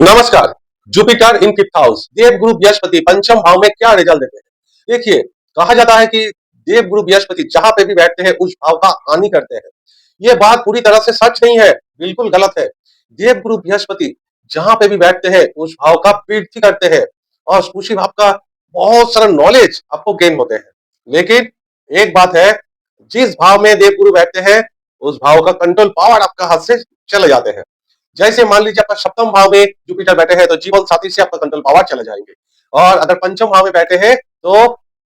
नमस्कार। Jupiter in fifth house, देवगुरु बृहस्पति पंचम भाव में क्या रिजल्ट देते हैं? देखिए, कहा जाता है कि देवगुरु बृहस्पति जहां पे भी बैठते हैं उस भाव का हानि करते हैं। ये बात पूरी तरह से सच नहीं है, बिल्कुल गलत है। देवगुरु बृहस्पति जहां पे भी बैठते हैं उस भाव का वृद्धि करते हैं और उसी भाव का बहुत सारा नॉलेज आपको गेन होते हैं। लेकिन एक बात है, जिस भाव में देवगुरु बैठते हैं उस भाव का कंट्रोल पावर आपका हाथ से चले जाते हैं। जैसे मान लीजिए आपका सप्तम भाव में जुपिटर बैठे हैं तो जीवन साथी से आपका कंट्रोल पावर चले जाएंगे। और अगर पंचम भाव में बैठे हैं तो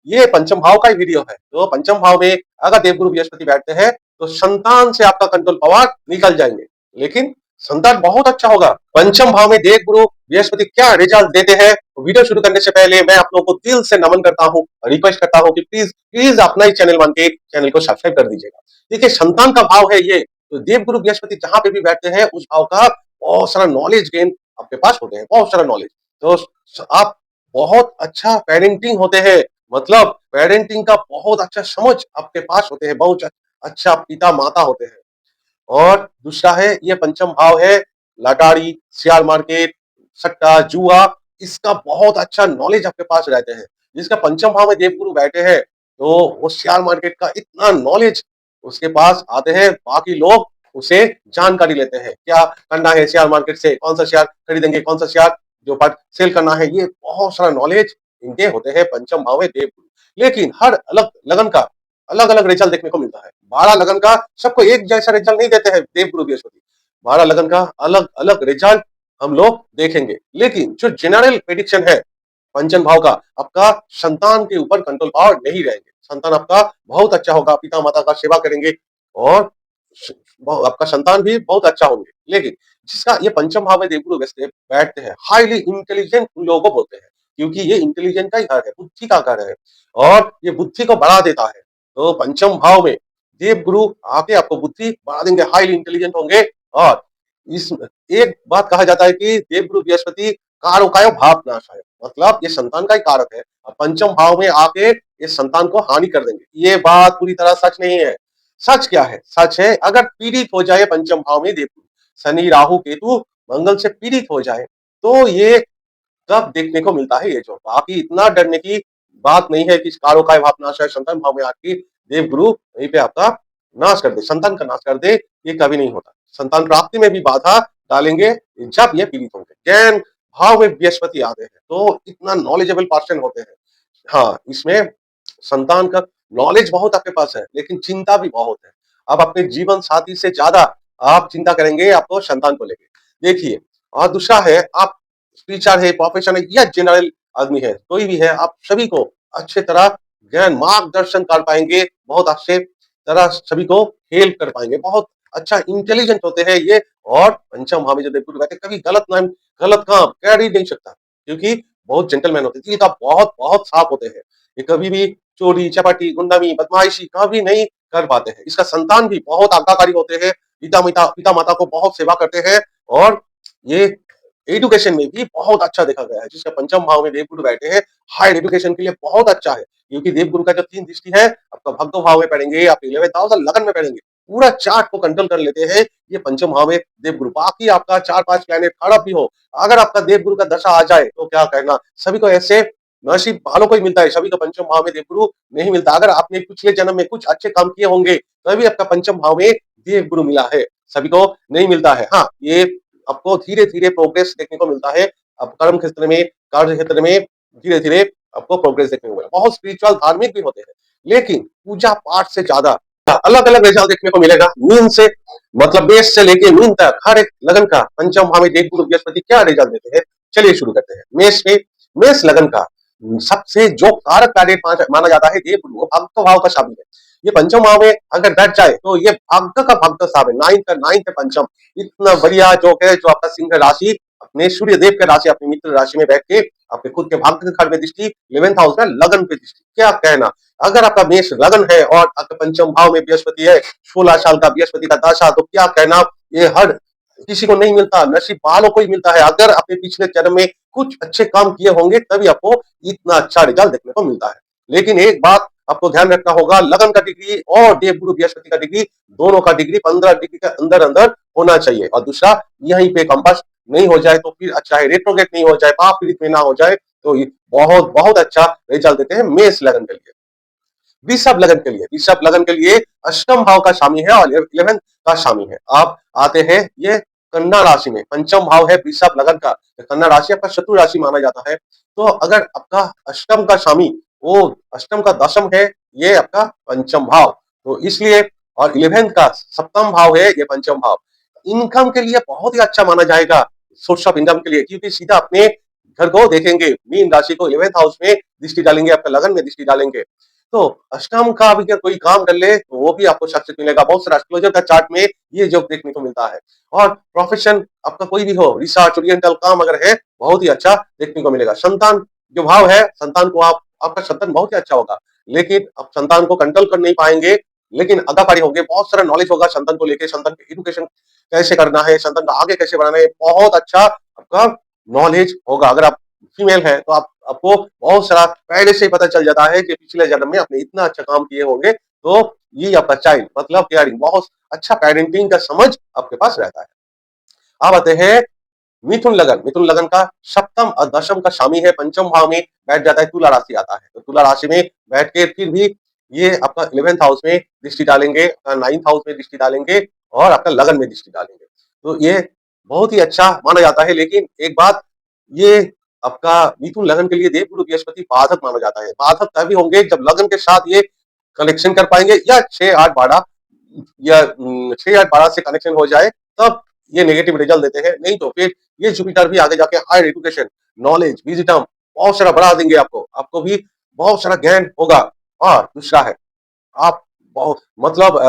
ये पंचम भाव का ही वीडियो है। तो पंचम भाव में अगर देवगुरु बृहस्पति बैठते हैं तो संतान से आपका कंट्रोल पावर निकल जाएंगे। लेकिन संतान बहुत अच्छा होगा। पंचम भाव में देवगुरु बृहस्पति क्या रिजल्ट देते हैं, वीडियो शुरू करने से पहले मैं आप लोगों को दिल से नमन करता हूँ, रिक्वेस्ट करता हूँ कि प्लीज प्लीज अपना ही चैनल मान के चैनल को सब्सक्राइब कर दीजिएगा। देखिए, संतान का भाव है ये, तो देवगुरु बृहस्पति जहां पे भी बैठते हैं उस भाव का बहुत सारा नॉलेज गेन आपके पास होते हैं, बहुत सारा नॉलेज। तो आप बहुत अच्छा पेरेंटिंग होते हैं, मतलब पेरेंटिंग का बहुत अच्छा समझ आपके पास होते हैं, बहुत अच्छा पिता माता होते हैं। और दूसरा है, ये पंचम भाव है लटारी, शेयर मार्केट, सट्टा, जुआ, इसका बहुत अच्छा नॉलेज आपके पास रहते हैं। जिसका पंचम भाव में देवगुरु बैठे हैं तो वो शेयर मार्केट का इतना नॉलेज उसके पास आते हैं, बाकी लोग उसे जानकारी लेते हैं क्या करना है शेयर मार्केट से, कौन सा शेयर खरीदेंगे, कौन सा शेयर जो सेल करना है, ये बहुत सारा नॉलेज इनके होते हैं पंचम भाव में देवगुरु। लेकिन हर अलग लगन का अलग अलग रिजल्ट देखने को मिलता है। 12 लगन का सबको एक जैसा रिजल्ट नहीं देते हैं देवगुरु बृहस्पति। 12 लगन का अलग अलग रिजल्ट हम लोग देखेंगे। लेकिन जो जनरल प्रेडिक्शन है पंचम भाव का, आपका संतान के ऊपर कंट्रोल पावर नहीं रहेंगे, संतान आपका बहुत अच्छा होगा, पिता माता का सेवा करेंगे और आपका संतान भी बहुत अच्छा होंगे। लेकिन जिसका ये पंचम भाव में देवगुरु बैठते हैं, हाईली इंटेलिजेंट लोगों को बोलते हैं, क्योंकि ये इंटेलिजेंट का ही घर है, बुद्धि का घर है और ये बुद्धि को बढ़ा देता है। तो पंचम भाव में देवगुरु आके आपको बुद्धि बढ़ा देंगे, हाईली इंटेलिजेंट होंगे। और इस एक बात कहा जाता है कि देवगुरु बृहस्पति कारोकाय भाव नाशाय, मतलब ये संतान का ही कारक है। पंचम भाव में आके ये संतान को हानि कर देंगे। ये बात पूरी तरह सच नहीं है। सच क्या है? सच है, अगर पीड़ित हो जाए पंचम भाव में देवगुरु, शनि राहु केतु मंगल से पीड़ित हो जाए तो ये तब देखने को मिलता है। ये जो बाकी इतना डरने की बात नहीं है कि कारोकाय भाव नाश है, संतान भाव में आके देवगुरु वहीं पे आपका नाश कर दे, संतान का नाश कर दे, ये कभी नहीं होता। संतान प्राप्ति में भी बाधा डालेंगे जब ये पीड़ित होंगे। जैन भाव में बृहस्पति आते हैं तो इतना नॉलेजेबल पर्सन होते हैं। हाँ, इसमें संतान का नॉलेज बहुत आपके पास है, लेकिन चिंता भी बहुत है। आप अपने जीवन साथी से ज्यादा आप चिंता करेंगे आपको संतान को लेके। देखिए, और दूसरा है, आप टीचर है, प्रोफेशन है या जनरल आदमी है, कोई भी है, आप सभी को अच्छे तरह ज्ञान मार्गदर्शन कर पाएंगे, बहुत अच्छे तरह सभी को हेल्प कर पाएंगे, बहुत अच्छा इंटेलिजेंट होते हैं ये। और पंचम भाव में जो देवगुरु बैठे, कभी गलत काम कर ही नहीं सकता, क्योंकि बहुत जेंटलमैन होते हैं, तो आप बहुत बहुत साफ होते हैं। ये कभी भी चोरी चपाटी गुंडामी बदमाशी कभी नहीं कर पाते हैं। इसका संतान भी बहुत आज्ञाकारी होते हैं, पिता माता को बहुत सेवा करते हैं और ये एजुकेशन में भी बहुत अच्छा देखा गया है। जिसका पंचम भाव में देवगुरु बैठे हैं, हायर एजुकेशन के लिए बहुत अच्छा है, क्योंकि देवगुरु का जो 3 दृष्टि है आपका भक्तो भाव में पढ़ेंगे, आप 11th हाउस और लगन में पढ़ेंगे, पूरा चार्ट को कंट्रोल कर लेते हैं ये पंचम भाव में देवगुरु। बाकी आपका 4-5 प्लैनेट खराब भी हो, अगर आपका देवगुरु का दशा आ जाए तो क्या कहना, सभी को ऐसे नसीब वालों को ही मिलता है, सभी को पंचम भाव में देवगुरु नहीं मिलता। अगर आपने पिछले जन्म में कुछ अच्छे काम किए होंगे तभी आपका पंचम भाव में देवगुरु मिला है, सभी को नहीं मिलता है। हाँ, ये आपको धीरे धीरे प्रोग्रेस देखने को मिलता है। अब कर्म क्षेत्र में, कार्य क्षेत्र में धीरे धीरे आपको प्रोग्रेस देखने को मिला। बहुत स्पिरिचुअल धार्मिक भी होते हैं, लेकिन पूजा पाठ से ज्यादा अलग अलग रिजल्ट देखने को मिलेगा। मीन से मतलब बेस से लेके मीन तक हर एक लगन का पंचम भाव में देवगुरु बृहस्पति क्या रिजल्ट देते हैं, चलिए शुरू करते हैं। मेष लगन का सबसे जो कारक प्लैनेट माना जाता है देवगुरु, वो भक्त भाव का शामिल है। ये पंचम भाव में अगर बैठ जाए तो ये भाग्य का भक्त साहब है, नाइन्थ पंचम, इतना बढ़िया जो है, जो आपका सिंह राशि अपने सूर्य देव के राशि, अपनी मित्र राशि में बैठ के आपके खुद के भाग्य के घर में दृष्टि, 11th हाउस में लगन पे दृष्टि, क्या कहना। अगर आपका मेष लगन है और आपके पंचम भाव में बृहस्पति है, 16 साल का बृहस्पति का दशा, तो क्या कहना, ये हर किसी को नहीं मिलता, नसीब वालों को ही मिलता है। अगर अपने पिछले जन्म में कुछ अच्छे काम किए होंगे तभी आपको इतना अच्छा रिजल्ट देखने को मिलता है। लेकिन एक बात आपको ध्यान रखना होगा, लगन का डिग्री और देवगुरु बृहस्पति का डिग्री, दोनों का डिग्री 15 डिग्री के अंदर अंदर होना चाहिए। और दूसरा, यहीं पे कंपास नहीं हो जाए तो फिर अच्छा है, रेट्रोगेट नहीं हो जाए, पाप पीड़ित में ना हो जाए, तो ये बहुत बहुत अच्छा रिजल्ट देते हैं मेष लगन के लिए। वृषभ लगन के लिए अष्टम भाव का स्वामी है और 11th का स्वामी है। आप आते हैं ये कन्या राशि में, पंचम भाव है वृषभ लगन का, तो कन्या राशि आपका शत्रु राशि माना जाता है। तो अगर आपका अष्टम का स्वामी वो अष्टम का दशम है, ये आपका पंचम भाव, तो इसलिए और 11th का सप्तम भाव है ये पंचम भाव, इनकम के लिए बहुत ही अच्छा माना जाएगा, सोर्स ऑफ इनकम के लिए, क्योंकि सीधा अपने घर को देखेंगे, मीन राशि को 11th हाउस में दृष्टि डालेंगे, आपका लगन में दृष्टि डालेंगे। तो अष्टम का भी अगर कोई काम कर ले तो वो भी आपको सक्सेस मिलेगा। बहुत सारा एस्ट्रोलॉजर का चार्ट में ये जो देखने को मिलता है। और प्रोफेशन आपका कोई भी हो, रिसर्च ओरिएंटल काम अगर है, बहुत ही अच्छा देखने को मिलेगा। संतान जो भाव है, संतान को आपका संतान बहुत ही अच्छा होगा, लेकिन आप संतान को कंट्रोल कर नहीं पाएंगे, लेकिन आगाकारी होंगे, बहुत सारा नॉलेज होगा संतान को लेकर, संतान की एजुकेशन कैसे करना है, संतान का आगे कैसे बढ़ाना है, बहुत अच्छा आपका नॉलेज होगा। अगर आप फीमेल है तो आपको बहुत सारा पहले से ही पता चल जाता है कि पिछले जन्म में आपने इतना अच्छा काम किए होंगे, तो ये आपका चाइल्ड मतलब केयरिंग, बहुत अच्छा पेरेंटिंग का समझ आपके पास रहता है। अब आते हैं मिथुन लगन का सप्तम और दशम का स्वामी है, पंचम भाव में बैठ जाता है, तुला राशि आता है, तो तुला राशि में बैठ के फिर भी ये आपका 11th हाउस में दृष्टि डालेंगे, 9th हाउस में दृष्टि डालेंगे और आपका लगन में दृष्टि डालेंगे, तो ये बहुत ही अच्छा माना जाता है। लेकिन एक बात, ये आपका मिथुन लगन के लिए देवगुरु बृहस्पति बाधक माना जाता है। बाधक तभी होंगे जब लगन के साथ ये कनेक्शन कर पाएंगे, या 6 8 12 या 6 8 12 से कनेक्शन हो जाए, तब ये नेगेटिव रिजल्ट देते हैं। नहीं तो फिर ये जुपिटर भी आगे जाके हायर एजुकेशन, नॉलेज, विजडम बहुत सारा बढ़ा देंगे, आपको भी बहुत सारा ज्ञान होगा। और दूसरा है, आप बहुत मतलब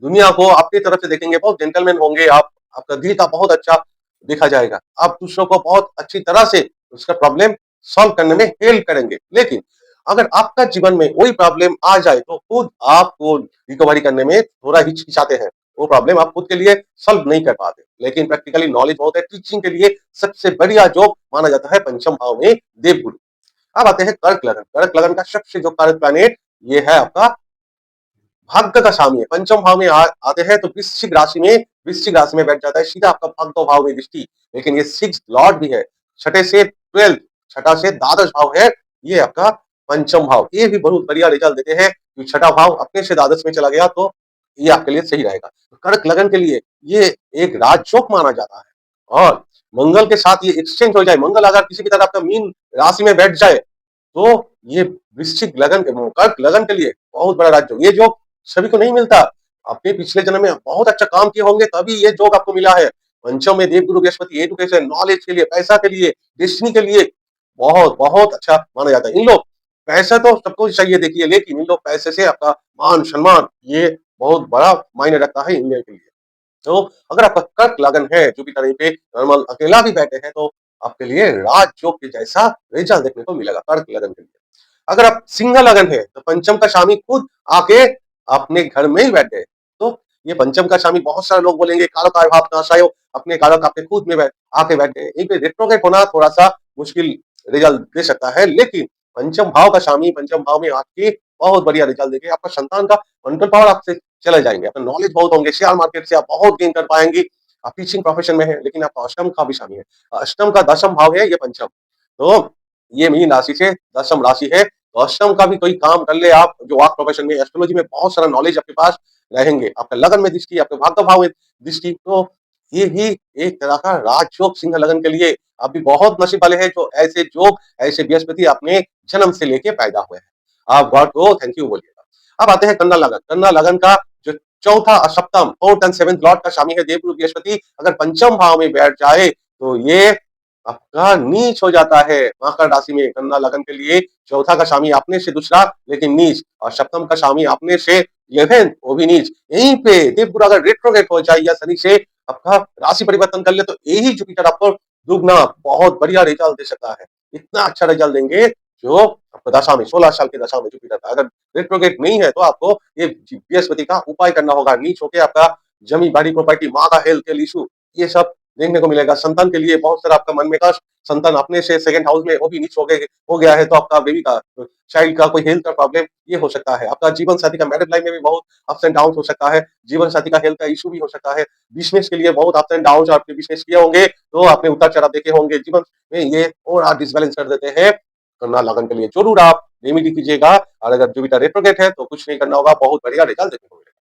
दुनिया को अपनी तरफ से देखेंगे, बहुत जेंटलमैन होंगे आप, आपका दिल का बहुत अच्छा देखा जाएगा, आप दूसरों को बहुत अच्छी तरह से उसका प्रॉब्लम सॉल्व करने में हेल्प करेंगे। लेकिन अगर आपका जीवन में वही प्रॉब्लम आ जाए तो खुद आपको रिकवरी करने में थोड़ा हिचकिचाते हैं, वो प्रॉब्लम आप खुद के लिए सॉल्व नहीं कर पाते। लेकिन प्रैक्टिकली नॉलेज बहुत है, टीचिंग के लिए सबसे बढ़िया जॉब माना जाता है पंचम भाव में देवगुरु। अब आते हैं कर्क लगन का सबसे जो कारक प्लैनेट ये है आपका भाग्य का स्वामी है, पंचम भाव में आते हैं, तो वृश्चिक राशि में बैठ जाता है, सीधा आपका भाग्य भाव में दृष्टि। लेकिन ये 6th लॉर्ड भी है, छठे से 12th, छठा से द्वादश भाव है, ये आपका पंचम भाव, ये भी बहुत बढ़िया रिजल्ट देते हैं, क्योंकि छठा भाव अपने से द्वादश में चला गया, तो ये आपके लिए सही रहेगा। तो कर्क लगन के लिए ये एक राजयोग माना जाता है, और मंगल के साथ ये एक्सचेंज हो जाए, मंगल अगर किसी की तरह आपका मीन राशि में बैठ जाए, तो ये वृश्चिक लगन के कर्क लगन के लिए बहुत बड़ा राजयोग, ये जो सभी को नहीं मिलता। आपने पिछले जन्म में बहुत अच्छा काम किए होंगे, तभी ये जोग आपको मिला है। पंचम में देवगुरु बृहस्पति एजुकेशन, नॉलेज के लिए, पैसा के लिए, डेस्टिनी के लिए बहुत बहुत अच्छा माना जाता है। इन लोग पैसा तो सबको चाहिए देखिए, लेकिन इन लोग पैसे से आपका मान सम्मान ये बहुत बड़ा मायने रखता है इंडिया के लिए। तो अगर आपका कर्क लगन है, जुपिटर यहीं पे नॉर्मल अकेला भी बैठे हैं, तो आपके लिए राजयोग के जैसा रिजल्ट देखने को मिलेगा कर्क लगन के लिए। अगर आप सिंह लगन है, तो पंचम का स्वामी खुद आके अपने घर में ही बैठ गए, तो ये पंचम का स्वामी, बहुत सारे लोग बोलेंगे कारक भाव नाशायो, अपने कारक अपने खुद में आके बैठ गए, यहीं पे रेट्रोगेट होना थोड़ा सा मुश्किल रिजल्ट दे सकता है। लेकिन पंचम भाव का स्वामी पंचम भाव में आके बहुत बढ़िया रिजल्ट देंगे, आपका संतान का कंट्रोल पावर आपसे चले जाएंगे, आपका नॉलेज बहुत होंगे, शेयर मार्केट से आप बहुत गेन कर पाएंगे। आप टीचिंग प्रोफेशन में है, लेकिन आपका अष्टम का भी स्वामी है, अष्टम का दशम भाव है ये पंचम, तो ये मीन राशि से दशम राशि है, तो अष्टम का भी कोई काम कर ले आप, जो आप प्रोफेशन में, एस्ट्रोलॉजी में बहुत सारा नॉलेज आपके पास रहेंगे, आपका लगन में दृष्टि, आपके भाग्य भाव में दृष्टि, तो ये भी एक तरह का राजयोग सिंह लगन के लिए आप भी बहुत नसीब वाले हैं, जो ऐसे योग, ऐसे बृहस्पति अपने जन्म से लेके पैदा हुए हैं। आप गॉड को थैंक यू बोलिएगा। अब आते हैं कन्या लगन का जो चौथा और सप्तम, 4th एंड 7th लॉर्ड का स्वामी है देवगुरु बृहस्पति, अगर पंचम भाव में बैठ जाए तो ये आपका नीच हो जाता है मकर राशि में। कन्या लगन के लिए चौथा का स्वामी अपने से दूसरा लेकिन नीच, और सप्तम का स्वामी अपने से 11th वो भी नीच। यहीं पे देवगुरु अगर रेट्रोगेट हो जाए या शनि से आपका राशि परिवर्तन कर ले, तो यही जुपिटर आपको दुगना बहुत बढ़िया रिजल्ट दे सकता है, इतना अच्छा रिजल्ट देंगे, जो आपको दशा में 16 साल की दशा में जुपिटर था। अगर रेट्रोगेट नहीं है तो आपको ये बृहस्पति का उपाय करना होगा, नीच होकर आपका जमीन बाड़ी प्रॉपर्टी, माँ का हेल्थ के इशू, ये सब देखने को मिलेगा। संतान के लिए बहुत सारा आपका मन में कष्ट, संतान अपने से सेकंड हाउस में वो भी नीच हो गया है, तो आपका बेबी का चाइल्ड का कोई हेल्थ का प्रॉब्लम ये हो सकता है। आपका जीवन साथी का मैरिज लाइफ में भी बहुत अप्स एंड डाउन हो सकता है। जीवन साथी का हेल्थ का इश्यू भी हो सकता है। बिज़नेस के लिए बहुत अप्स एंड डाउन्स, आपने बिज़नेस किए होंगे, तो आपने उतार-चढ़ाव देखे होंगे। जीवन में ये थोड़ा डिसबैलेंस कर देते हैं। कन्या लगन के लिए ज़रूर आप रेमेडी कीजिएगा, और अगर जुपिटर रेट्रोग्रेड है तो कुछ नहीं करना होगा, बहुत बढ़िया रिजल्ट देखने को मिलेगा।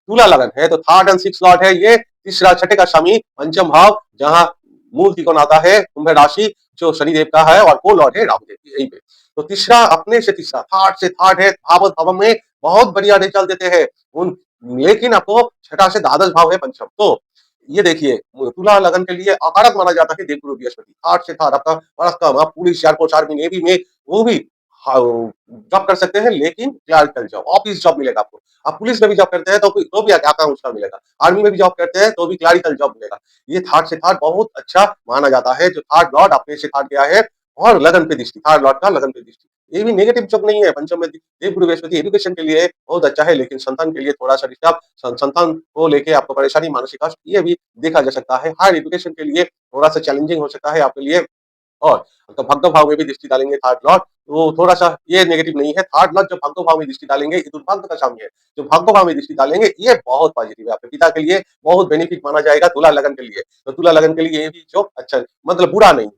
तुला लगन है तो थर्ड एंड सिक्स लॉर्ड है, ये तीसरा छठे का स्वामी पंचम भाव, जहां मूल त्रिकोण आता है कुंभ राशि जो शनिदेव का है, और को लॉर्ड है राहु देव की, यहीं पे। तो तीसरा अपने से तीसरा थर्ड से थर्ड है, भाव भाव में बहुत बढ़िया रिजल्ट देते हैं उन, लेकिन आपको छठा से द्वादश भाव है पंचम। तो ये देखिए, तुला लगन के लिए अकारक माना जाता है देवगुरु बृहस्पति। थर्ड से थर्ड आपका बड़ा कम, आप पुलिस एयरफोर्स आर्मी नेवी में वो भी जॉब कर सकते हैं, लेकिन क्लर्कल जॉब ऑफिस जॉब मिलेगा आपको। आप पुलिस में भी जॉब करते हैं तो भी आकांक्षा मिलेगा, आर्मी में भी जॉब करते हैं तो भी क्लरिकल जॉब मिलेगा। ये थर्ड से थर्ड बहुत अच्छा माना जाता है, जो थर्ड लॉर्ड अपने से थर्ड गया है, और लगन पे दृष्टि, थर्ड लॉर्ड का लगन पे दृष्टि, ये भी नेगेटिव जॉब नहीं है। पंचम में देवगुरु बृहस्पति एजुकेशन के लिए बहुत अच्छा है, लेकिन संतान के लिए थोड़ा सा डिस्टर्ब, संतान को लेके आपको परेशानी, मानसिक कष्ट, ये भी देखा जा सकता है। हायर एजुकेशन के लिए थोड़ा सा चैलेंजिंग हो सकता है आपके लिए। और तो भग्न भाव में भी दृष्टि डालेंगे थर्ड लॉर्ड, तो थोड़ा सा ये नेगेटिव नहीं है। थर्ड लॉर्ड जब भग्न भाव में दृष्टि डालेंगे, ये दुर्भाग्य का स्वामी है, जो भग्न भाव में दृष्टि डालेंगे ये बहुत पॉजिटिव है, आपके पिता के लिए बहुत बेनिफिट माना जाएगा तुला लगन के लिए। तो तुला लगन के लिए ये भी जो अच्छा, मतलब बुरा नहीं।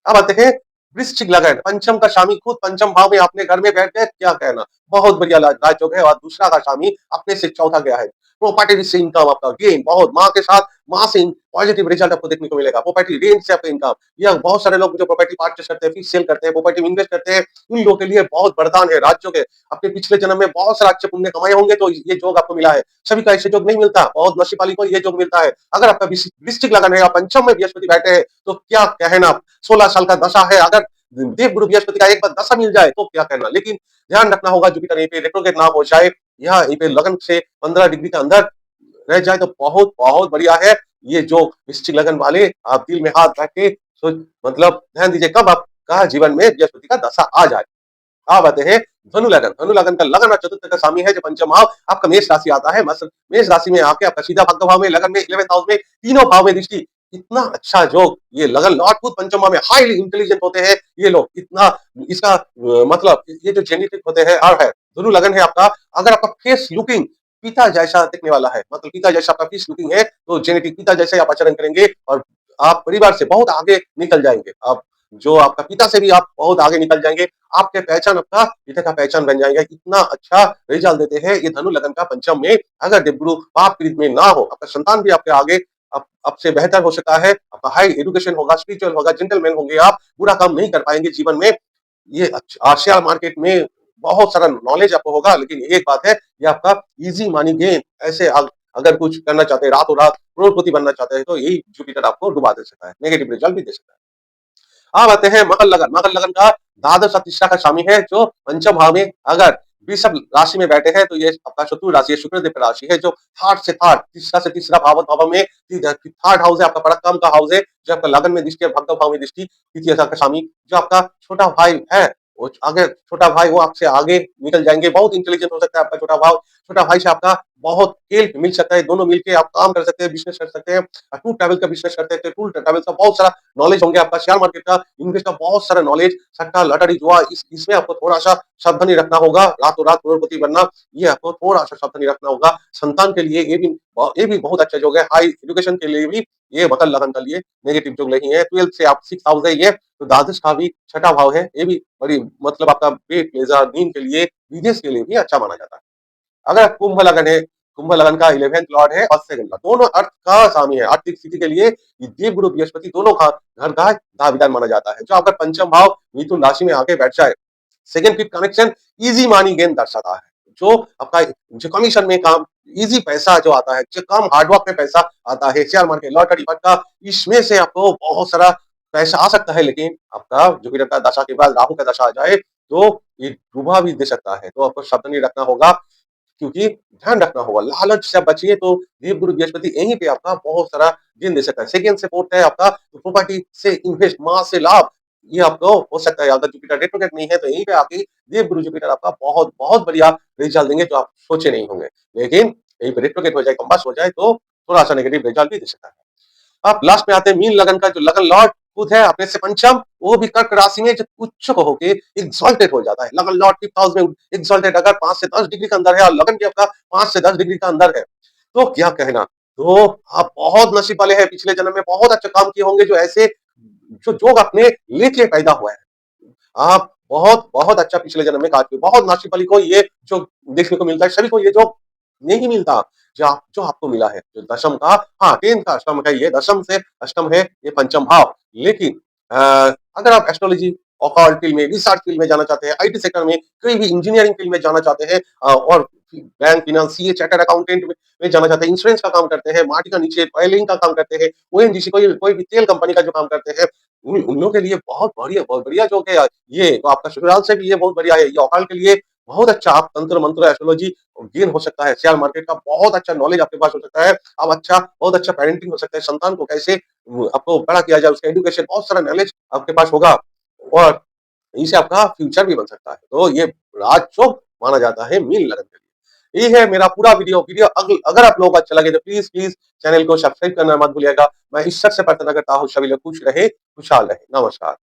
अब आते हैं वृश्चिक लगन, पंचम का स्वामी खुद पंचम भाव में अपने घर में बैठे, क्या कहना, बहुत बढ़िया राजयोग है। और दूसरा का स्वामी अपने से चौथा गया है, प्रॉपर्टी से इनकम आपका गेन बहुत, माँ के साथ माँ से पॉजिटिव रिजल्ट आपको देखने को मिलेगा। प्रॉपर्टी रेंट से आपका इनकम, या बहुत सारे लोग जो प्रॉपर्टी परचेस करते हैं, फिर सेल करते हैं, प्रॉपर्टी में इन्वेस्ट करते हैं, उन लोगों के लिए बहुत वरदान है। राज्यों के अपने पिछले जन्म में बहुत सारा अच्छे पुण्य कमाए होंगे, तो ये जोग आपको मिला है। सभी का ऐसे जोग नहीं मिलता, बहुत नसीब वाली को ये जोग मिलता है। अगर आपका वृश्चिक लगन है, पंचम में बृहस्पति बैठे हैं, तो क्या कहना, 16 साल का दशा है, अगर देव गुरु बृहस्पति का एक बार दशा मिल जाए तो क्या कहना। लेकिन ध्यान रखना होगा जुपिटर यहीं पे रेट्रोग्रेड ना हो जाए, यह यहीं पे लगन से 15 डिग्री के अंदर रह जाए तो बहुत बहुत बढ़िया है। ये जो वृश्चिक लगन वाले, आप दिल में हाथ रख के मतलब ध्यान दीजिए कब आपका जीवन में बृहस्पति का दशा आ जाए। अब आते हैं धनु लगन, धनु लगन का लगन और चतुर्थ का स्वामी है जो पंचम भाव, आपका मेष राशि आता है। मेष राशि में आके आपका सीधा भाग्य भाव में, लगन में 11th हाउस में, तीनों भाव में दृष्टि, इतना अच्छा जोग, ये लगन लॉर्ड खुद पंचम भाव में, हाईली इंटेलिजेंट होते हैं ये लोग, इतना इसका मतलब ये जो जेनेटिक होते हैं और है। धनु लगन है आपका, अगर आपका फेस लुकिंग पिता जैसा दिखने वाला है, मतलब पिता जैसा आपका फेस लुकिंग है, तो जेनेटिक पिता जैसे आप आचरण करेंगे, और आप परिवार से बहुत आगे निकल जाएंगे। आप जो आपका पिता से भी आप बहुत आगे निकल जाएंगे, आपके पहचान आपका पिता का पहचान बन जाएगा। इतना अच्छा रिजल्ट देते हैं ये धनु लगन का पंचम में। अगर देवगुरु पाप पीड़ित में ना हो, आपका संतान भी आपके आगे आपसे बेहतर हो सकता है, आपका हाई एजुकेशन होगा, स्पिरिचुअल होगा, जेंटलमैन होंगे, आप बुरा काम नहीं कर पाएंगे जीवन में। ये शेयर मार्केट में बहुत सारा नॉलेज आपको होगा, लेकिन एक बात है, ये आपका इजी मनी गेन, ऐसे अगर कुछ करना चाहते हैं, रातों रात करोड़पति बनना चाहते हैं, तो यही जुपिटर आपको डुबा दे सकता है, नेगेटिव रिजल्ट भी दे सकता है। अब आते हैं मकर लगन, मकर लगन का द्वादश और तीसरा का स्वामी है, जो पंचम भाव में अगर वृषभ राशि में बैठे हैं, तो ये आपका शत्रु राशि है, शुक्रदेव की राशि है, जो थर्ड से थर्ड, तीसरा से तीसरा भाव में, थर्ड हाउस है आपका, पराक्रम का हाउस है, जो आपका लगन में दृष्टि है, भाग्य भाव में दृष्टि, तृतीय का स्वामी जो आपका छोटा भाई है, वो आगे छोटा भाई वो आपसे आगे निकल जाएंगे, बहुत इंटेलिजेंट हो सकता है आपका छोटा भाई से आपका बहुत हेल्प मिल सकता है, दोनों मिलकर आप काम कर सकते हैं, बिजनेस कर सकते हैं, टूर ट्रैवल का बिजनेस करते हैं, टूर ट्रैवल का बहुत सारा नॉलेज होंगे, आपका शेयर मार्केट का, इन्वेस्ट का बहुत सारा नॉलेज, सट्टा लॉटरी जुआ, इसमें आपको थोड़ा सा सावधानी रखना होगा। रातों रात करोड़पति बनना, ये आपको थोड़ा सा सावधानी रखना होगा। संतान के लिए ये भी बहुत अच्छा योग है। हाई एजुकेशन के लिए भी ये मकर लगन के लिए नेगेटिव योग नहीं है। 12 से आप 6 हाउस है ये, तो द्वादश का भी छठा भाव है, ये भी बड़ी मतलब आपका पेट प्लेजर, नींद के लिए, बिजनेस के लिए भी अच्छा माना जाता है। अगर कुंभ लगन है, कुंभ लगन का 11th लॉर्ड है और सेकंड लॉर्ड, दोनों अर्थ का स्वामी है। आर्थिक स्थिति के लिए देव गुरु बृहस्पति दोनों का घर का दावेदार माना जाता है। जो अगर पंचम भाव मिथुन राशि में आके बैठ जाए, second fifth connection easy money gain दर्शाता है। जो आपका जो कमीशन में काम, इजी पैसा जो आता है, जो कम हार्डवर्क में पैसा आता है, शेयर मार्केट, लॉटरी पक्का, इसमें से आपको बहुत सारा पैसा आ सकता है। लेकिन आपका जुपिटर का दशा के बाद राहु का दशा आ जाए, तो ये डूबा भी दे सकता है। तो आपको सावधानी रखना होगा, क्योंकि ध्यान रखना होगा, लालच से बचिए, तो देव गुरु बृहस्पति यहीं पे आपका बहुत सारा दिन दे सकता है। सेकंड से फोर्थ है आपका, तो प्रॉपर्टी से इन्वेस्ट, मां से लाभ, ये आपको हो सकता है। अगर जुपिटर रेट्रोग्रेड नहीं है, तो यहीं पे आके देव गुरु जुपिटर आपका बहुत बहुत बढ़िया रिजल्ट देंगे, जो आप सोचे नहीं होंगे। लेकिन यहीं पे रेट्रोग्रेड हो जाए, कंपास हो जाए, तो थोड़ा सा नेगेटिव रिजल्ट भी दे सकता है। अब लास्ट में आते हैं मीन लगन का, जो लगन लॉर्ड खुद है अपने से पंचम, वो भी कर्क राशि में जब उच्च होके एग्जॉल्टेड हो जाता है। लगन लॉर्ड 5th हाउस में एग्जॉल्टेड अगर 5 से 10 डिग्री का अंदर है और लगन भी आपका 5 से 10 डिग्री का अंदर है, तो क्या कहना। तो आप बहुत नसीब वाले हैं, पिछले जन्म में बहुत अच्छा काम किए होंगे, जो ऐसे जो जोग अपने लेके पैदा हुआ है। आप बहुत बहुत अच्छा पिछले जन्म में काट, बहुत नसीब वाली को ये जो देखने को मिलता है, सभी को ये जो नहीं मिलता, जो आपको मिला है, जो दशम का, हाँ 10th का अष्टम है, ये दशम से अष्टम है, ये पंचम भाव। लेकिन अगर आप एस्ट्रोलॉजी ऑकल्ट फील्ड में, रिसर्च फील्ड में जाना चाहते हैं, आईटी सेक्टर में, कोई भी इंजीनियरिंग फील्ड में जाना चाहते हैं, और bank finance, CA, chartered accountant में जाना चाहते हैं, इंश्योरेंस का काम करते हैं, माटी का नीचे ऑयलिंग का काम करते हैं, ओएनजीसी, कोई भी तेल कंपनी का जो काम करते हैं, उन लोगों के लिए बहुत बढ़िया जो है ये, तो आपका शुक्रांश से भी ये बहुत बढ़िया है। ये अकाल के लिए बहुत अच्छा, आप तंत्र मंत्र एस्ट्रोलॉजी गेन हो सकता है, शेयर मार्केट का बहुत अच्छा नॉलेज आपके पास हो सकता है। अब बहुत अच्छा पेरेंटिंग हो सकता है, संतान को कैसे आपको बड़ा किया जाए, उसका एजुकेशन, बहुत सारा नॉलेज आपके पास होगा, और इससे आपका फ्यूचर भी बन सकता है। तो ये राजयोग माना जाता है मीन लगन के लिए। ये है मेरा पूरा वीडियो। अगर आप लोगों को अच्छा लगे तो प्लीज प्लीज चैनल को सब्सक्राइब करना मत भूलिएगा। मैं ईश्वर से प्रार्थना करता हूँ सभी लोग खुश रहे, खुशहाल रहे। नमस्कार।